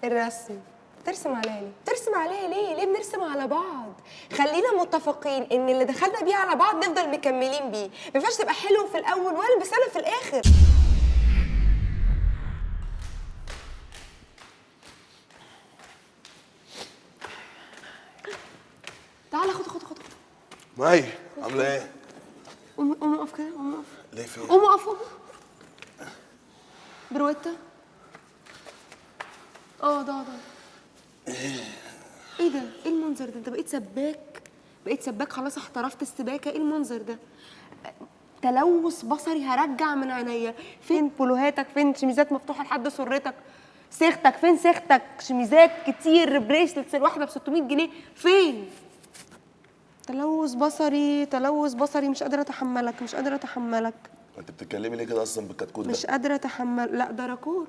الرسم. ترسم عليا ليه؟ ترسم عليا ليه؟ ليه بنرسم على بعض؟ خلينا متفقين ان اللي دخلنا بيه على بعض نفضل مكملين بيه، ما ينفعش تبقى حلو في الاول والبس انا في الاخر. تعالى خد. مي عامله ايه؟ قوم اقف كده، قوم اقف. ليه فين؟ قوم اقف. برويتا. ده ايه ده؟ ايه المنظر ده؟ انت بقيت سباك خلاص، احترفت السباكه. ايه المنظر ده؟ تلوث بصري هرجع من عينيا. فين بولوهاتك؟ فين شميزات مفتوحه لحد سرتك؟ سيختك فين؟ سيختك شميزات كتير، بريسلتس الواحده ب 600 جنيه فين؟ تلوث بصري، مش قادره اتحملك. انت بتتكلمي ليه كده اصلا بالكتكوت ده؟ مش قادره اتحمل. لا ده راكور.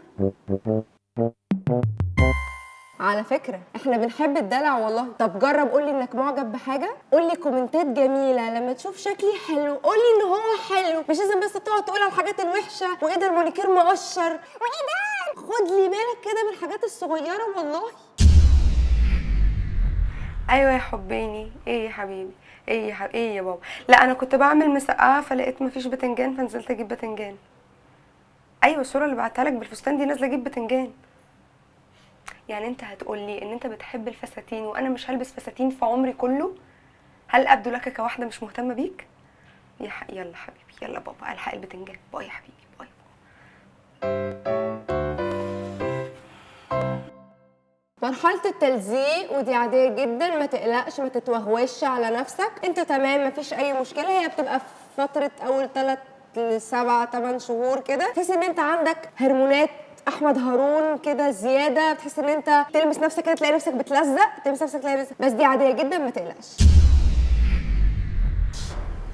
على فكرة احنا بنحب الدلع والله. طب جرب قولي انك معجب بحاجة، قولي كومنتات جميلة لما تشوف شكلي حلو، قولي ان هو حلو، مش لازم بس تقعد تقول على الحاجات الوحشة وايه ده المونيكير مقشر وايه ده. خد لي بالك كده من الحاجات الصغيرة والله. ايوه يا حبيني. ايه يا حبيبي؟ ايه يا بابا؟ لا انا كنت بعمل مسقعه فلقيت مفيش بتنجان فنزلت اجيب بتنجان. ايوه الصوره اللي بعتها لك بالفستان دي نازله اجيب بتنجان. يعني انت هتقولي ان انت بتحب الفساتين وانا مش هلبس فساتين في عمري كله؟ هل ابدو لك كواحده مش مهتمه بيك؟ يلا حبيبي، يلا بابا الحق البتنجان. باي يا حبيبي، باي. مرحلة التلزيق ودي عادية جدا، ما تقلقش، ما تتوهوش على نفسك، انت تمام مفيش اي مشكلة. هي بتبقى في فترة اول 3 ل 7 8 شهور كده، تحس ان انت عندك هرمونات احمد هارون كده زيادة، بتحس ان انت تلمس نفسك كده تلاقي نفسك بتلزق، تلمس نفسك تلاقي نفسك، بس دي عادية جدا ما تقلقش.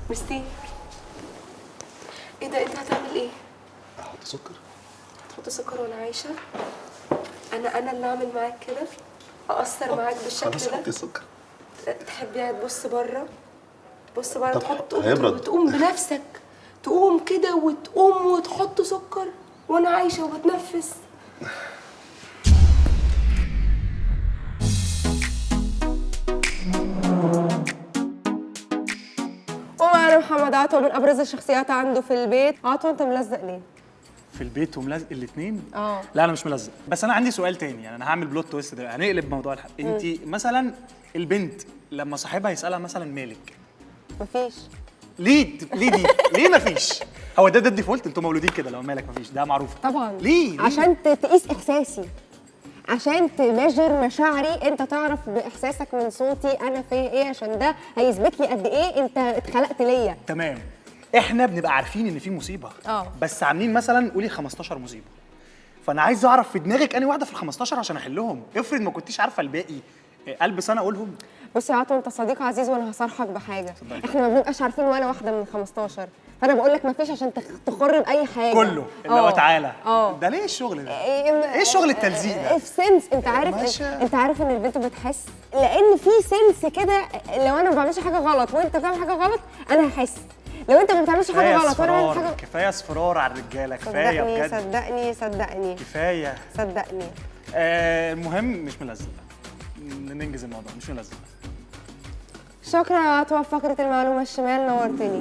ميرسي. ايه ده؟ انت هتعمل ايه؟ احط سكر؟ هتحط سكر وانا عايشه؟ انا اللي اعمل معاك كده؟ اقصر معاك بالشكل ده؟ خلاص حطي سكر. تحب يعني تبص بره؟ بص بره، تحط هيبرد. وتقوم بنفسك، تقوم كده وتقوم وتحط سكر وانا عايشه وبتنفس. ومعنا محمد عطوة من ابرز الشخصيات عنده في البيت. عطوة انت ملزق ليه؟ في البيت وملزق الاثنين؟ اه لا انا مش ملزق، بس انا عندي سؤال تاني. يعني انا هعمل بلوت تويست ده، هنقلب موضوع الحلقه. انت مثلا البنت لما صاحبها يسالها مثلا مالك، مفيش. ليه دي ليه مفيش؟ هو ده الديفولت، انتوا مولودين كده، لو مالك مفيش ده معروف طبعا. ليه؟ عشان تقيس احساسي، عشان تميجر مشاعري، انت تعرف باحساسك من صوتي انا فيا ايه، عشان ده هيثبت لي قد ايه انت اتخلقت ليا. تمام. احنا بنبقى عارفين ان في مصيبه، بس عاملين مثلا قولي 15 مصيبه، فانا عايز اعرف في دماغك انهي واحده في ال 15 عشان احلهم. افرض ما كنتيش عارفه الباقي، البس انا اقولهم. بص يا عطوة انت صديق عزيز وانا هصارحك بحاجه، احنا ما بنبقاش عارفين ولا واحده من ال 15، فانا بقول لك ما فيش عشان تخر باي حاجه. كله اللي هو تعالى. اه ده ليه الشغل ده؟ ايه الشغل التلزيق ده؟ في سنس، انت عارف ان البنت بتحس، لان في سنس كده. لو انا ما بعملش حاجه غلط وانت بتعمل حاجه غلط انا هحس، لو انت ما بتعملش حاجه غلط وانا بعمل حاجه. كفايه اصفرار على الرجاله، كفايه بجد. صدقني كفايه. صدقني. المهم مش ملزق، ننجز الموضوع، مش ملزق. شكرا يا عطوة، فقرة المعلومة الشمال نورتني.